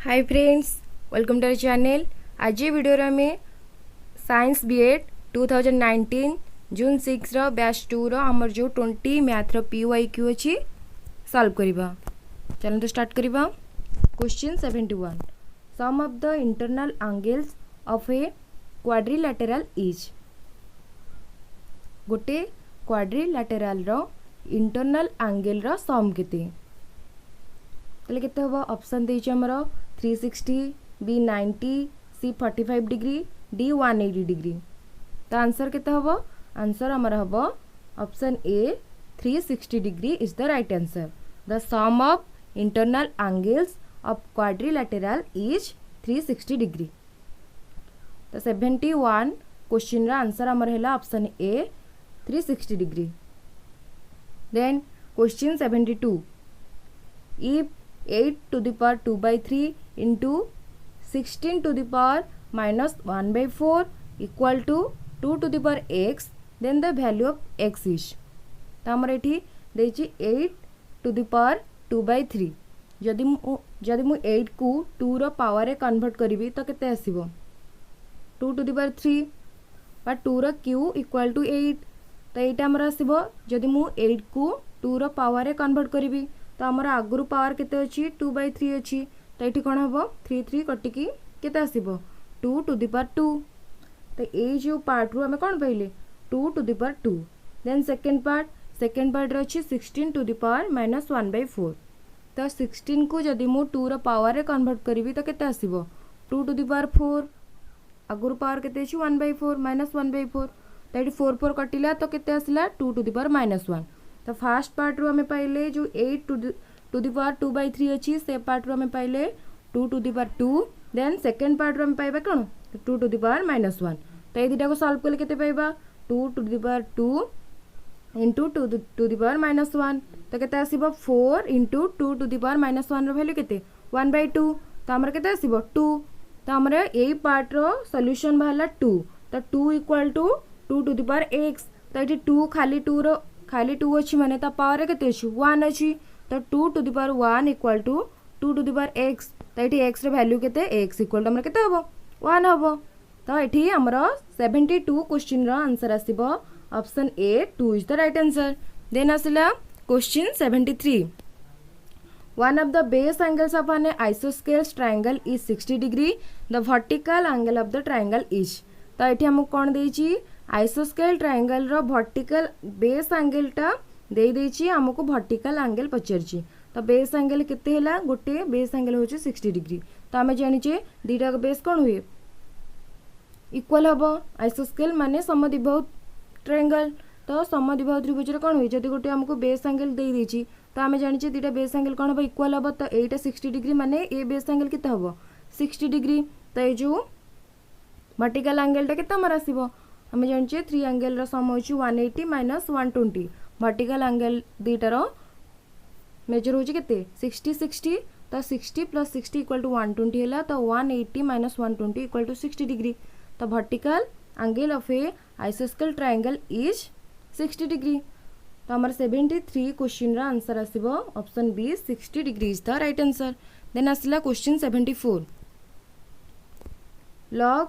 Hi friends, welcome to our channel. आज ये video आम साइंस बीएड 2019 जून 6 बैच 2 आमर जो 20 मैथ PYQ अच्छी सॉल्व करवा। चलते स्टार्ट करवा। Question 71 sum of the internal angles of a quadrilateral is. गोटे क्वाड्रिलैटरल रो इंटरनल एंगल रो सम केते तले केते होबो। ऑप्शन देछि हमर 360, B 90, C 45 degree, D 180 degree. तो आंसर केते होबो? आंसर हमर होबो option A 360 degree is the right answer. The sum of internal angles of quadrilateral is 360 degree. तो 71 क्वेश्चन रा आंसर हमर हैला option A 360 degree. Then question 72 if 8 to the power 2 by 3 into 16 to the power minus 1 by 4 equal to 2 to the power x, then the value of x is। तो हमर एठी देछि 8 to the power 2 by 3। जदि मु 8 को 2 रो power रे convert करिवि तो केते आसीबो 2 to the power 3 बा 2 रो q equal to 8। तो एटा हमर आसीबो जदि मु 8 को 2 रो पावर रे कन्वर्ट करिवि तो आमर आगुरु पावर केते अछि 2 by 3 अछि। तो ये कौन हम 3 3 कटिकी केते आसीबो 2 to the power 2। तो ये जो पार्ट रू आम कौन पाइले 2 to the power 2। Then second part रे अछि 16 to the power minus 1 by 4। तो 16 को जदि मु 2 रो पावर रे कन्वर्ट करिवि तो केते आसीबो 2 to the power 4। आगुरु पावर केते अछि 1 by 4 minus 1 by 4। तो ये 4 4 कटिला तो केते आसिला 2 to the power minus 1। तो फास्ट पार्ट रू हमें पाइले जो 8 टू दी पावर 2 by 3 अच्छी से पार्ट रू हमें पाइले 2 to the power 2। Then second part रू हमें पाइबा कौन 2 to the power minus 1। तो ये दुटा को सॉल्व करले केते पाइबा 2 to the power 2 into 2 to the power minus 1। तो केते आसीबो 4 into 2 to the power minus 1 रो वैल्यू केते 1 by 2। तो हमर केते आसीबो 2। तो हमर एई पार्ट रो सॉल्यूशन बाहला 2। तो 2 equal to 2 to the power x। तो ये 2 खाली 2 अच्छी माने ता पावर केते अछि 1 अछि। तो 2 to the power 1 equal to 2 to the power x। तो ये x रे वैल्यू केते x इक्वल टू हमर केते हबो 1 हबो। तो ये हमर 72 क्वेश्चन रो आंसर आसीबो option A 2 is the right answer. Then आसिला question 73 one of the base angles of an isosceles triangle is 60 degree, the vertical angle of the triangle is। तो ये हमको कौन देछि आइसोस्केल ट्रायंगल रो वर्टिकल बेस एंगल टा दे देछि हमको वर्टिकल एंगल पचरछि। तो बेस एंगल केते हला गोटे बेस एंगल होछि 60 डिग्री। तो हमें जानिचे दीटा का बेस कोन हुए इक्वल हबो। आइसोस्केल माने समद्विबाहु ट्रायंगल। तो समद्विबाहु त्रिभुज रे कोन हुए जदि गोटे हमको बेस एंगल दे देछि तो हमें जानिचे दीटा बेस एंगल कोन हबो इक्वल हबो। तो एटा 60 डिग्री माने ए बेस एंगल केते हबो 60 डिग्री। तो ए जो वर्टिकल एंगल टा केते हमर आसीबो हमें जानिचे 3 एंगल रो सम होछि 180 minus 120। वर्टिकल एंगल दीटा रो मेजर होछि केते 60 60। तो 60 plus 60 इक्वल टू 120 हैला। तो 180 minus 120 इक्वल टू 60 डिग्री। तो वर्टिकल एंगल ऑफ ए आइसोस्केल ट्रायंगल इज 60 डिग्री। तो हमर 73 क्वेश्चन रा आंसर आसीबो option B 60 degree is the right answer. Then आसिला question 74 log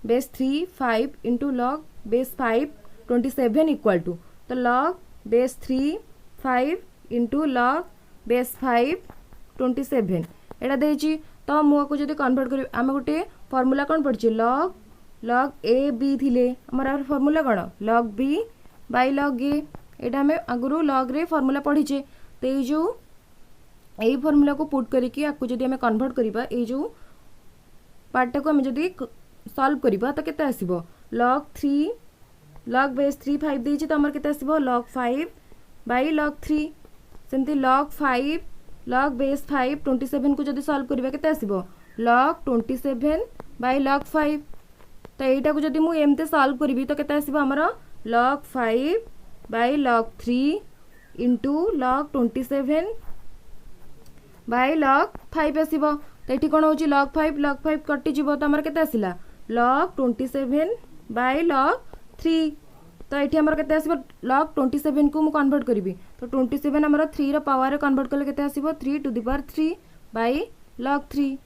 base 3 5 into log base 5 27 equal to. तो log base 3 5 into log base 5 27 एटा देछि। तो मु को जदी कन्वर्ट करी आमे गोटे फार्मूला कोन पड़छि log a b थिले हमर फार्मूला कोन log b by log a। एटा हमें अगरु log रे फार्मूला पढ़िचे। तो ए जो एई फार्मूला को पुट करिकि आकु जदी हमें कन्वर्ट करिबा ए जो पार्ट को हमें जदी सॉल्व करिबा तो केते आसीबो log base 3 5 देछि। तो हमर केते आसीबो log 5 by log 3। सेमति log 5 log base 5 27 को जदी सॉल्व करिबा केते आसीबो log 27 by log 5। तो एटा को जदी मु एमते सॉल्व करिवि तो केते आसीबो हमर log 5 by log 3 into log 27 by log 5 आसीबो। तो एठी कोन होची log 5 कटि जिवो तो हमर केते आसिला log 27 by log 3। तो ये हमर केते आसीबो log 27 को मु कन्वर्ट करिवि तो 27 हमर 3 रो पावर रे कन्वर्ट करले केते आसीबो 3 to the power 3 by log 3।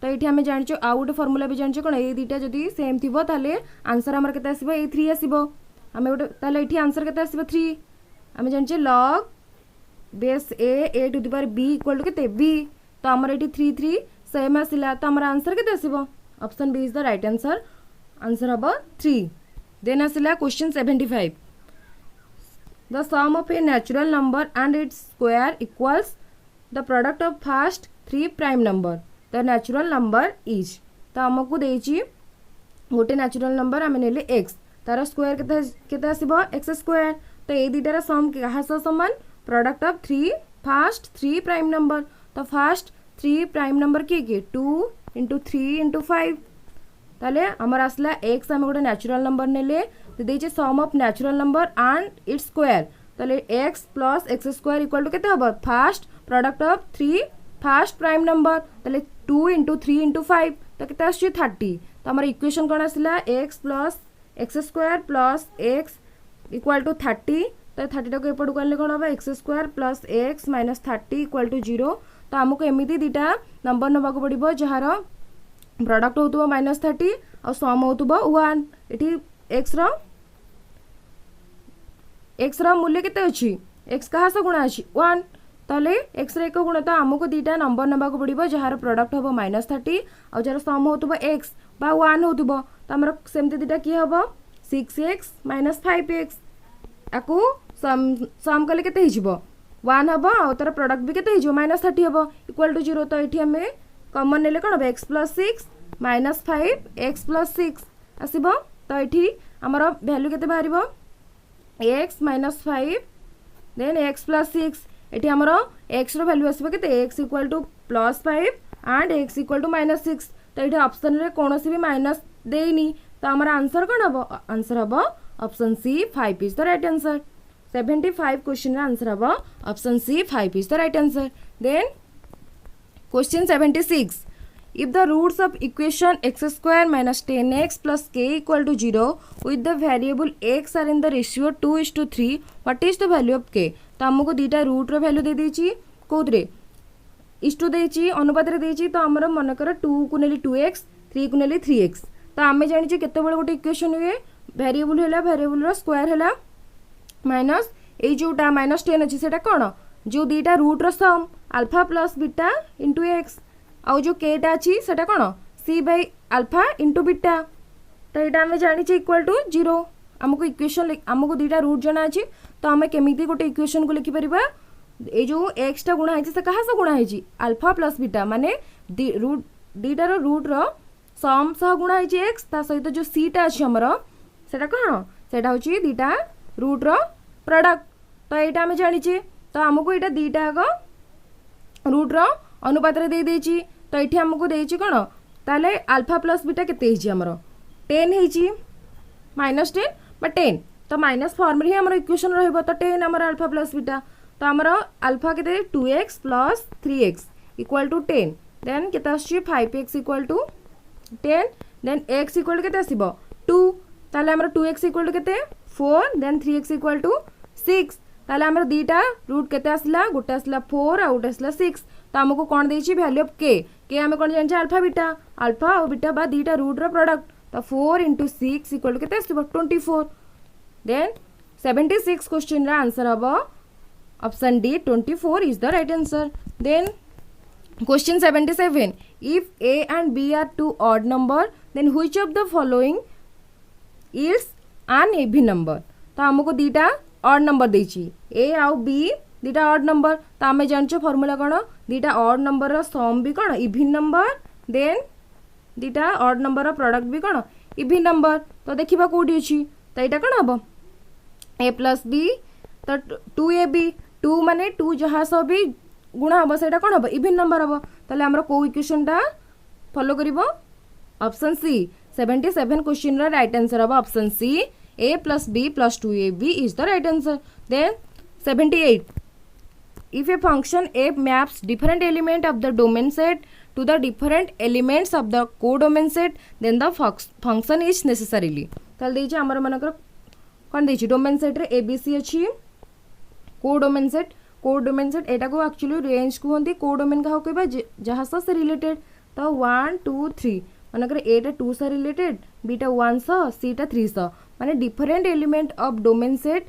तो ये आम जानी आउ गोटे फर्मुला भी जानी कौन ये दुटा जब सेम थी ताले आंसर आमर के आसो ये 3 आसो आम गोटे ताले ये आंसर के आसो 3 आम जानी log base a to the power b equal to k b तो आमर ये 3 3 सेम आसला तो आमर आंसर के आसो option B is the right answer answer हम 3 देन आसला question 75 the sum of a natural number and its square equals the product of first 3 prime number the natural number is तो आमको देछि गोटे नेचुरल नंबर आम नेले x तार square केते आसीबो एक्स स्क्वायर तो ये दुटार सम क्या सामान product of 3 first 3 prime number तो फर्स्ट 3 प्राइम नंबर किए 2 इंटू 3 इंटू 5 ताले आमर आसला एक्स आम गोटे नेचुरल नंबर नेले देइछे sum of natural number and its square ताले x plus x square equal to केते हबो first product of 3 first prime number ताले 2 इंटू 3 इंटू 5 तो केते आछी 30 तो आमर इक्वेशन कोन आसला x plus x square plus x equal to 30 तो 30 टाक एपट को कौन हम x square plus x minus 30 equal to 0 तो आमको एमती दुटा नंबर नवा पड़ो जार प्रोडक्ट हो -30 और सम हो 1 ये एक्स मूल्य केते अच्छी एक्स क्या गुणा अच्छी 1 ताले एक्स एक गुण तो आमको दुटा नंबर नवा पड़ो जार प्रोडक्ट हम -30 और जार सम हो एक्स बा 1 हो तो आमर सेमती दुटा किए हम 6x माइनस 5x आपको सम कले केते हिजबो 1 हम और तार प्रोडक्ट भी केते हिजबो -30 हम इक्वल टू 0 तो ये आम कॉमन नेले कौन हम x plus 6 minus 5 x plus 6 आसब तो ये आमर भैल्यू केते बाहर x minus 5 then x plus 6 ये आमर x रो भैल्यू आसब केते x equal to plus 5 and x equal to minus 6 तो ये ऑप्शन रे कौन सी भी माइनस देनी तो आमर आंसर कौन हम आंसर हम option C 5 is the right answer 75 question answer हम option C 5 is the right answer then question 76 if the roots of equation x square minus 10x plus k equal to 0 with the variable x are in the ratio 2:3 what is the value of k तो हमको दुटा root रो value दे देछि कोथरे इष्टू देछि अनुपात रे देछि तो हमर मन कर 2 को नेली 2x 3 को नेली 3x तो आमे जानि छि केते बेले गोटे इक्वेशन हुए वेरिएबल हैला वेरिएबल रो स्क्वायर हैला माइनस ए जोटा -10 अछि सेटा कोन जो दुटा रूट रो sum alpha plus beta into X आउ जो केटा अच्छी सेटा कौन सी बाई अल्फा इंटू बीटा तो यहाँ आम जानी इक्वल टू 0 आमको इक्वेशन आमको दुटा रूट जना अच्छी तो आम केमी गोटे इक्वेशन को लिखिपर ये जो एक्सटा गुणा है से क्या गुणा है अल्फा प्लस बीटा माने दुटार रूट रो सम सह गुणा है एक्स ता सहित जो सीटा अच्छी आमर सेटा कौन सेटा हूँ दुटा रूट रो प्रोडक्ट तो यहाँ आम जानी तो आमको यहाँ दुटा रूट रो अनुपात रे दे देछि तो ये आमको देछि कौन ताले अल्फा प्लस बीटा केते आमर 10 है -10 बा 10 तो माइनस फॉर्म रे हमर इक्वेशन रहइबो तो 10 हमर अल्फा प्लस बीटा तो हमर अल्फा केते 2x plus 3x equal to 10 then केते आछि 5x equal to 10 then x equal केते आसीबो 2 ताले हमर 2x इक्वल टू केते 4 देन 3x इक्वल टू 6 ताले हमर दीटा रूट केते आसला गोटे आसला 4 आ गोटे आसला 6 तो आमको कौन देछि वैल्यू ऑफ के आम कौन जान अल्फा और बीटा बा दुटा रूट रो प्रोडक्ट तो 4 इंटू 6 इक्वल टू केते आसीबो 24 देन 76 क्वेश्चन रा आंसर हम option D 24 is the right answer then question 77 if a and b are two odd number then which of the following is an even number तो हमको दुटा odd number देछि a आउ b दुटा odd number तो आम जानछ formula कौन दुटा ऑड नंबर रो सम भी कौन इवन नंबर देन दुटा ऑड नंबर रो प्रोडक्ट भी कौन इवन नंबर तो देखिबा कोठी अछि तो एटा कौन हबो a प्लस b तो 2ab 2 माने 2 जहाँ सब भी गुणा हम से कौन हम इवन नंबर हम ताले हमर को इक्वेशन टा फॉलो करिवो ऑप्शन सी 77 क्वेश्चन रा राइट आंसर हम option C a plus b plus 2ab is the right answer then 78 if a function f maps different element of the domain set to the different elements of the codomain set then the function is necessarily ताले देछि हमर मनकर कोन देछि domain set रे abc अछि codomain set एटा को actually range कहते codomain क्या कहबा जहाँ से रिलेटेड तो 1 2 3 मनकर एटा 2 सह रिलेटेड बीटा 1 सह सीटा 3 सह माने different element of domain set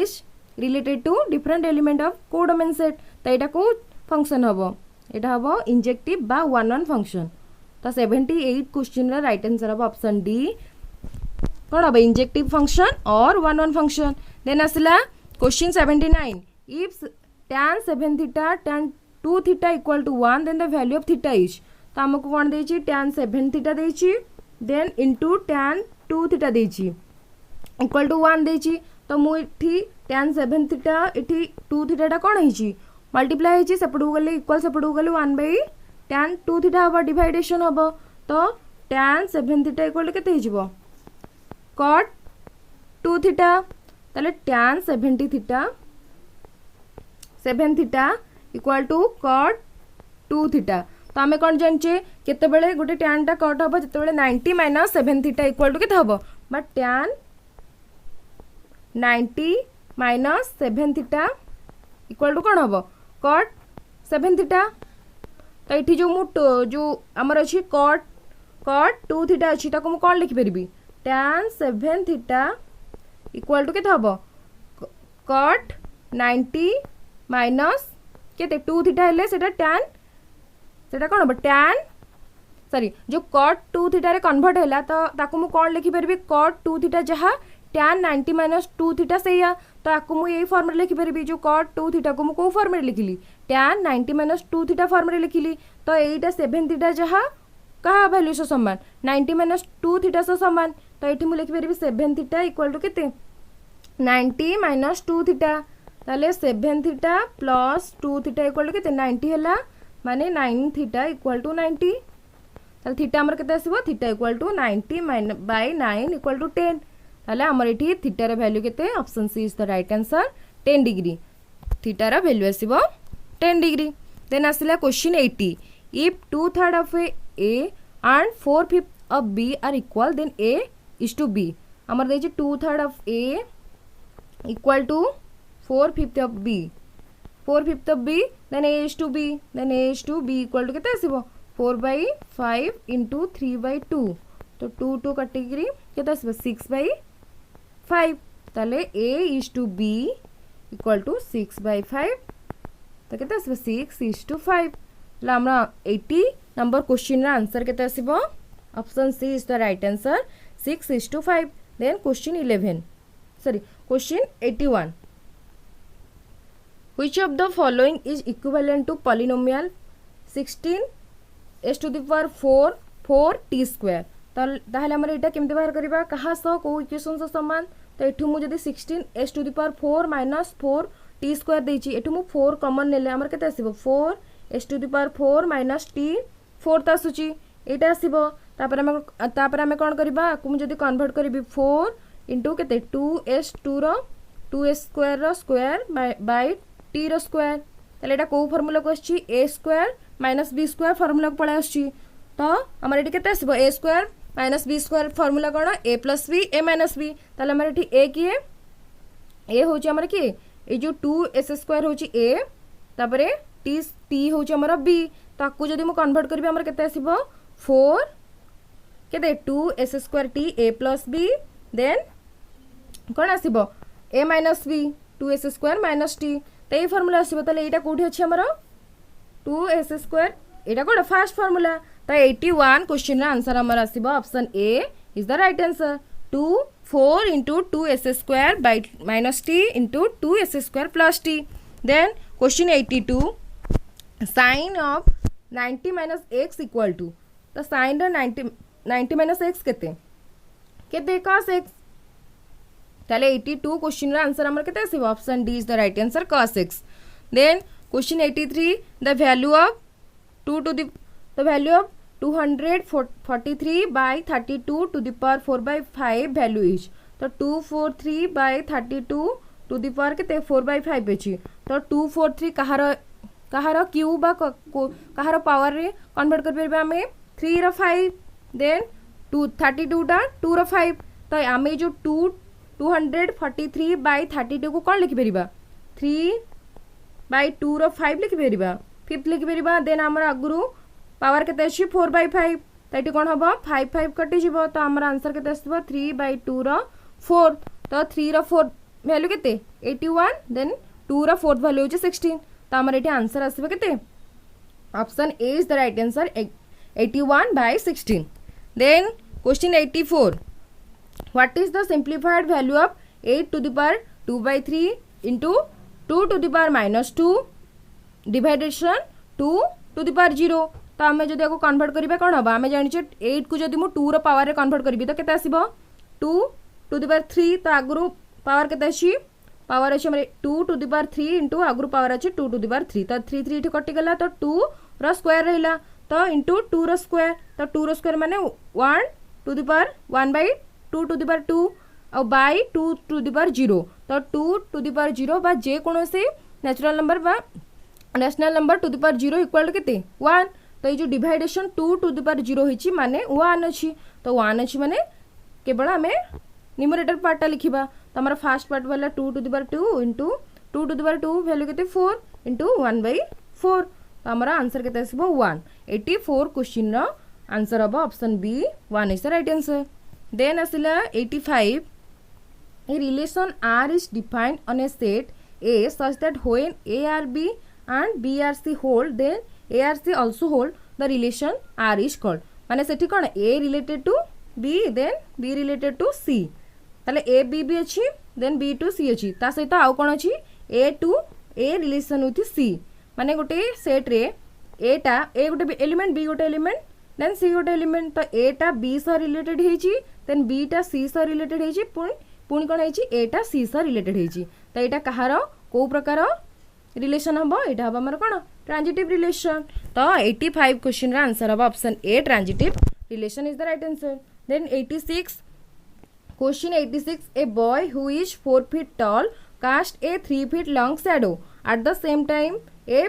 is related to different element of codomain set तो यहाँ को फंक्शन हम यहाँ हम इंजेक्टिव बा वन वन फंक्शन तो 78 क्वेश्चन राइट आंसर हम ऑप्शन डी कौन हम इंजेक्टिव फंक्शन और वन वन फंक्शन देन आसला question 79 if tan 7 theta tan 2 theta equal to 1 then the value of theta is तो आमको कौन देछि tan 7 थीटा देछि देन इनटू tan 2 थीटा देछि इक्वल टू 1 देछि तो मुझे tan 7 थीटा इठी 2 थीटा कौन है मल्टीप्लाई होती सेपटू गले इक्वल सेपटू गले 1 बाई tan 2 थीटा हम डिवाइडेशन हम तो tan 7 थीटा इक्वल के cot 2 थीटा ताले tan 70 theta 7 theta equal to cot 2 theta तो आम कौन जानचे केते गोटे tan टा कट हम जो 90 माइनस 7 थीटा इक्वल टू के हम but tan 90 minus 7 theta equal to कौन हम cot 7 थीटा तो ये जो आमर अच्छी cot 2 थीटा अच्छी ताको मु कौन लिखिपरि tan 7 थीटा इक्वल टू के हम cot 90 माइनस के 2 थीटा हेले सेटा tan सेटा कौन हम tan सॉरी जो cot 2 थीटा रे कन्वर्ट हैला तो ताको मु कौन लिखिपरि cot 2 थीटा जहाँ tan 90 माइनस 2 थीटा से तो आपको मुझे यही फॉर्म लिखिपरि जो cot 2 थीटा को मुझे फॉर्म लिखिली tan 90 माइनस 2 थीटा फॉर्म लिखिली तो यहीटा 7 थीटा जहाँ क्या वैल्यू से सामान 90 माइनस 2 थीटा से सामान तो ये मुझे लिखिपरि 7 थीटा इक्वल टू के 90 माइनस 2 थीटा ताले 7 theta plus 2 theta equal to के 90 है माने 9 थीटा इक्वल टू 90 ताले थीटा आमर केते आसीबो theta equal to 90 by 9 equal to 10 ताले आमर एठी थीटा रा वैल्यू केते option C is the right answer 10 degree theta रा वैल्यू आसीबो 10 डिग्री देन आसिला question 80 if 2/3 of A and 4/5 of B are equal then A is to B आमर देछि 2/3 of A equal to 4/5 of B 4/5 of B then A is to B then A is to B equal to केते आसीबो 4/5 into 3/2 तो 2 2 कटिकी केते आसीबो 6/5 ताले A is to B equal to 6/5 तो केते आसीबो 6 इज टू 5 ला हमरा 80 नंबर क्वेश्चन रा आंसर केते आसीबो option C is the right answer 6 is to 5 देन question 11 sorry question 81 which of the following is equivalent to polynomial 16 s to the power 4 t square ताहले हमर एटा केमते बाहर करबा कहा सह को इक्वेशन से समान तो एठू मु जदी 16 s to the power 4 minus 4 t square देछि एठू मु 4 कॉमन नेले हमर केते आसीबो 4 s to the power 4 minus t 4 ता सुची एटा आसीबो तापर हम कोन करबा को मु जदी कन्वर्ट करबी 4 इनटू केते 2s 2 rho 2s square rho square by t rho square ताले एटा को फार्मूला को आछि a square minus b square formula को पळे आछि तो हमर एटी केते आसीबो a square minus b square formula कोन a plus b a minus b ताले हमर एटी a की a होची हमर की ए जो 2s स्क्वायर होची a तापरे t होची हमर b ताकू जदी मु कन्वर्ट करबी हमर केते आसीबो 4 केते 2s square t a plus b देन कोन आसीबो a minus b 2s square minus t तो ये फार्मूला आसीबो ताले एटा कोठी अछि हमर 2s स्क्वायर एटा कोड फर्स्ट फार्मूला तो 81 क्वेश्चन रा आंसर हमर आसीबो option A is the right answer 4 into 2s square by minus t into 2s square plus t then question 82 sin of 90 minus x equal to the sin रा 90 minus x केते cos x ताले 82 question रा answer हमर केते आसीबो option D is the right answer cos x then question 83 the value of 243 by 32 to the power 4 by 5 value is तो 243 by 32 to the power केते 4 by 5 अछि तो 243 कहार क्यू बा कहार पावर रे कन्वर्ट कर परबा हमें 3 रो 5 देन 32 टा 2 रो 5 तो आमे जो 243 by 32 को कौन लिखि परिबा 3 by 2 रो 5 लिखि परिबा 5 लिखि परिबा देन हमर अगुरु पावर केते अछि 4/5 तो ये कौन हम 5 कटिज तो आम आंसर के 3/2 4 तो 3 4 वैल्यू के 81 देन 2 4th वैल्यू होची 16 तो आम ये आंसर आसबे के option A is the right answer 81/16 then question 84 what is the simplified value of 8 to the power 2/3 into 2 to the power -2 division 2 to the power 0 तो आम जब कन्वर्ट करिबा कोन हम आम जानिछे 8 को जदि मु 2 रो पावर रे कन्वर्ट करिबी तो केते आसीबो 2 to the power 3 तो आगुरु पावर केते अछि पावर अछि हमरे 2 to the power 3 into आगुरु power अछि 2 to the power 3 तो 3 3 इठी कटि गला तो 2 रो स्क्वायर रहिला तो into 2 रो स्क्वायर तो 2 रो स्क्वायर माने 1 to the power 1/2 to the power 2 और बाय 2 to the power 0 तो 2 to the power 0 बा जे कोनोसी नेचुरल नंबर बा national number to the power 0 equal to केते 1 तो ये जो डिवाइडेशन 2 to the power 0 होइची माने 1 अछि तो 1 अछि माने केवल हमें न्यूमरेटर पार्टटा लिखिबा तो हमर फर्स्ट पार्ट वाला 2 to the power 2 into 2 to the power 2 value केते 4 into 1/4 तो हमर आंसर केते आसीबो 1 84 क्वेश्चन रो आंसर हबो option B 1 is the right answer then आसिला 85 A relation R is defined on a set A such that when A R B and B R C hold, then A R C also hold. The relation R is called. माने सेठी कौन A related to B, then B related to C. ताले A B भी अच्छी, then B to C अच्छी. ता सहित आउ कौन अच्छी A to A relation with C. माने गोटे सेट रे A टा A गोटे एलिमेंट B गोटे एलिमेंट then C गोटे एलिमेंट तो A टा B सह रिलेटेड हेची then B टा C सह रिलेटेड हेची पुणी कौन है एटा सी सह रिलेटेड है तो यहाँ कहार कौ प्रकार रिलेशन हम यहाँ हम आम कौन ट्रांजिटिव रिलेशन तो 85 क्वेश्चन आंसर हम option A transitive relation is the right answer then 86 question 86 a boy who is 4 feet tall cast a 3 feet long shadow at the same time a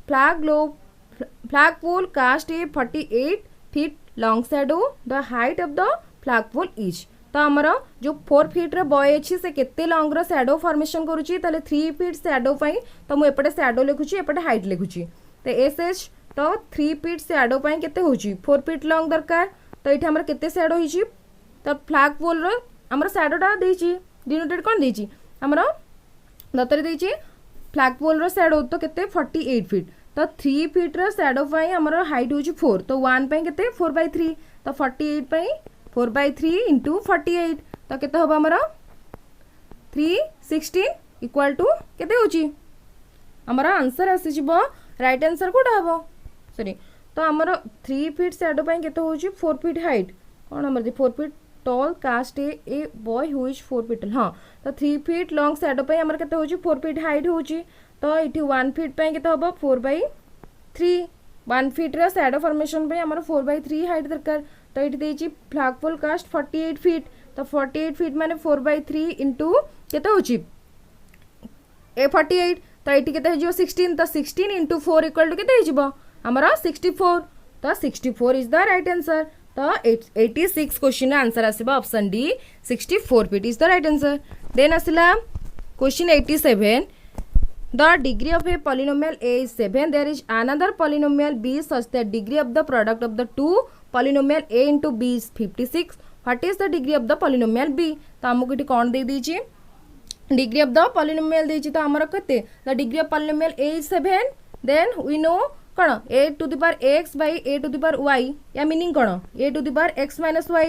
flagpole cast a 48 feet long shadow the height of the flagpole is तो आमर जो 4 feet boy अच्छी से केते long रो shadow formation करूची ताले 3 feet shadow पई तो मु एपटे शैडो लिखुची एपटे हाइट लिखुची तो एसएच तो 3 feet शैडो पई केते होची 4 feet लॉन्ग दरकार तो एठी हमर केते शैडो हिची तो फ्लैग पोल रो हमर शैडोटा देची डिनोटेड कोन देची हमर दतरे देची फ्लैग पोल रो शैडो तो केते 48 feet तो 3 feet रो शैडो पई हमर हाइट होची 4 तो 1 पई केते 4/3 तो 48 पई 4/3 into 48 तो केते होबा हमर 316 इक्वल टू केते होची हमर आंसर आसी जिवो राइट आंसर कोटा हबो सॉरी तो हमर 3 feet शैडो पई केते होची 4 feet हाइट कोन हमर 4 feet टॉल कास्ट a boy who is 4 feet हां तो 3 feet लॉन्ग शैडो पई हमर केते होची 4 feet हाइट होची तो इठी 1 feet पई केते होबो 4/3 1 feet रा शैडो फॉर्मेशन पई हमर 4/3 हाइट दरकार तो ये देची फ्लैगपोल कास्ट 48 feet तो 48 feet माने 4/3 इंटू केते होची ए 48 तो ये केते हो 16 तो 16 इंटू 4 इक्वल टू केते हो हमरा 64 तो 64 इज द राइट आंसर तो 86 क्वेश्चन आंसर आसीबा option D 64 feet is the right answer then आसिला question 87 The degree of a polynomial A is 7. There is another polynomial B such that degree of the product of the two polynomial A into B is 56. What is the degree of the polynomial B? तो हमको इटी कौन दे दीजिए degree of the polynomial दीजिए तो हमारा कहते the degree of polynomial A is 7. Then we know कौन A to the power x by A to the power y या meaning कौन A to the power x minus y.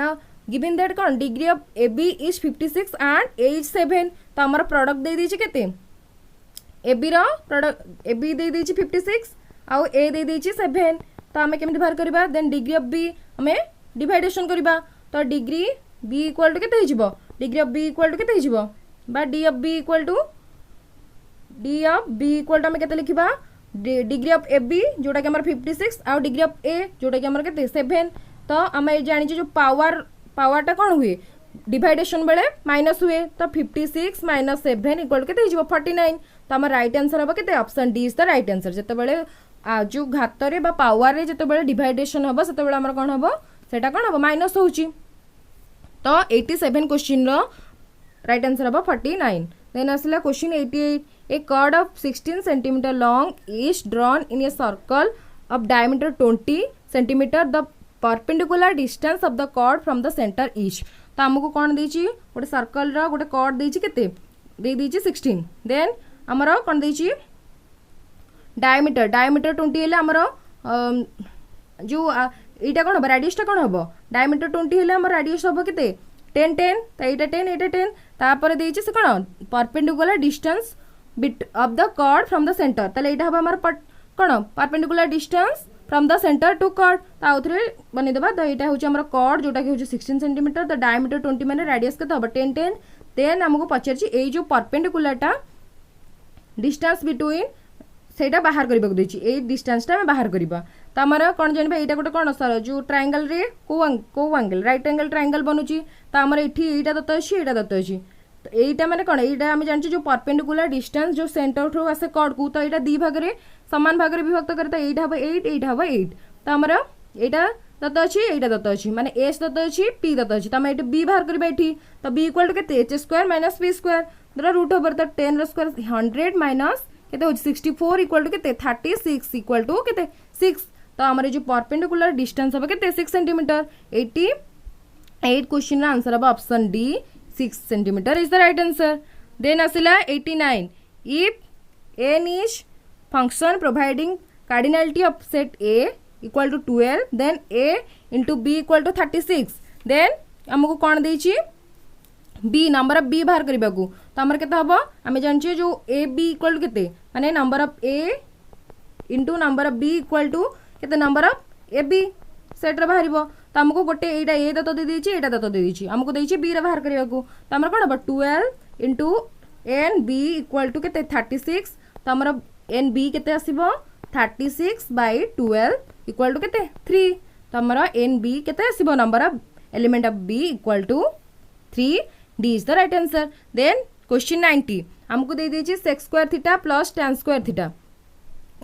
Now given that कौन degree of AB is 56 and A is 7 तो हमारा product दे दीजिए कहते AB रो product AB दे देछि 56 आउ A दे देछि 7 तो हमें केमि बाहर करबा देन डिग्री ऑफ B हमें डिवाइडेशन करबा तो डिग्री B इक्वल टू केते हिजबो degree of B equal to केते हिजबो बा D of B equal to हमें केते लिखिबा डिग्री ऑफ AB जोटा कि हमर 56 आउ डिग्री ऑफ A जोटा कि हमर केते 7 तो हमें जानि जो पावरटा कोन हुए डिवाइडेशन बेले माइनस हुए तो 56 माइनस 7 इक्वल केते हिजबो 49 तो आम राइट आंसर हम के option D is the right answer जिते जो घात रे बा पावर रे जिते डिवाइडेशन हम से कौन हम सेटा कौन हम माइनस होची तो 87 क्वेश्चन रो राइट आंसर हम 49 देन आसला question 88 a chord of 16 centimetre long is drawn in a circle of diameter 20 cm the perpendicular distance of the chord from the center each. तो आमको कौन देछि गोटे सर्कल रो गोटे chord देछि केते दे देछि 16 देन हमरो कौन देछि डायमीटर 20 हेले हमरो जो एटा कौन हम रेडियस टा कौन हम डायमीटर 20 हेले हम रेडियस हम केते 10 तो एटा 10 तापर देछि से कौन परपेंडिकुलर डिस्टेंस बिट of the chord from the center तले एटा हम हमर कौन perpendicular distance from the centre to chord ता उथरे बने देबा तो एटा होछि हमर chord जोटा कि होछि 16 cm द डायमीटर 20 माने रेडियस केते हम 10 देन हमको पचारछि ए जो परपेंडिकुलर टा डिस्टेंस बिटवीन सेटा बाहर करबा को देछि ए डिस्टेंस टा हम बाहर करबा त हमर कोन जानबे एटा गोटे कोन सर जो ट्रायंगल रे को एंगल राइट एंगल ट्रायंगल बनुछि त हमर एठी एटा दत्त अछि एटा दत्त अछि तो एटा माने कोन एटा हम जानछि जो परपेंडिकुलर डिस्टेंस जो सेंटर थ्रू आसे chord को तो एटा दी भाग रे समान भाग रे विभक्त करे त एटा हबो 8 त हमर एटा दत्त अछि एटा दत्त अछि माने s दत्त अछि p दत्त अछि त हम एटा b बाहर करबा एठी तो b इक्वल टू केते h square minus p square the root over the 10 rho square 100 minus केते होछि 64 इक्वल टू केते 36 इक्वल टू केते 6 तो हमारे जो परपेंडिकुलर डिस्टेंस हम केते 6 सेंटीमीटर 88 क्वेश्चन रा आंसर अब option D 6 centimetre is the right answer. Then आसिला 89 if n is function providing cardinality of set a equal to 12 then a into b equal to 36 then हमको कौन देछि b number of b बाहर करबा को तो हमर केते हबो हमें जानछि जो a b इक्वल टू केते माने number of a into number of b equal to केते number of a b set रे बाहरिबो तो हमको गोटे एटा a दत्त दे देछि एटा दत्त दे देछि हमको देछि b रे बाहर करबा को तो हमर कोन हबो 12 into n b equal to केते 36 तो हमर n b केते आसीबो 36 by 12 इक्वल टू केते 3 तो हमर n b केते आसीबो number of element of b equal to 3 D is the right answer. Then question 90 हमको दे दीजिए sec square theta plus tan square theta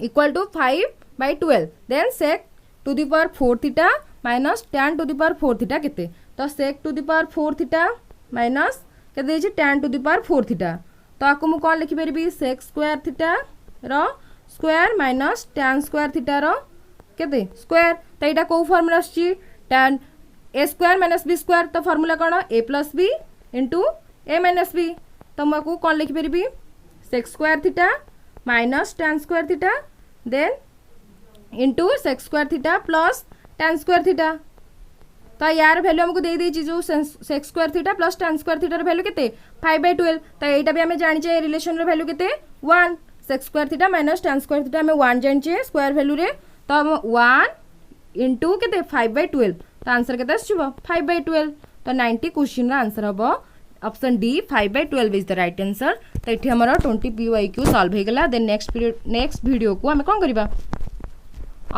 equal to 5 by 12 then sec to the power 4 theta minus tan to the power 4 theta केते तो sec to the power 4 theta minus के दीजिए tan to the power 4 theta तो आपको मु कौन लिखि परबी sec square theta रो square minus tan square theta रो केते square तो एटा को फार्मूला आछि tan a square minus b square तो फार्मूला कोन a plus b into a minus b तो मुझे कौन लिखिपारि sec square theta minus tan square theta then into sec square theta plus tan square theta तो यार value हमको दे देछि जो sec square theta plus tan square theta value केते 5/12 तो एटा भी हमें जानिचे रिलेशन रो वैल्यू केते 1 sec square theta minus tan square theta हमें 1 जानिचे स्क्वायर वैल्यू रे तो हम 1 इंटू केते 5/12 तो आंसर केते आछिबो 5/12 तो 90 क्वेश्चन रा आंसर हबो option D 5/12 is the right answer. तो ये हमर 20 PYQ सॉल्व हो गला. देन नेक्स्ट वीडियो को हम कोन करबा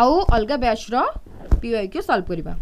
आउ अलगा बैच रो PYQ सॉल्व करबा.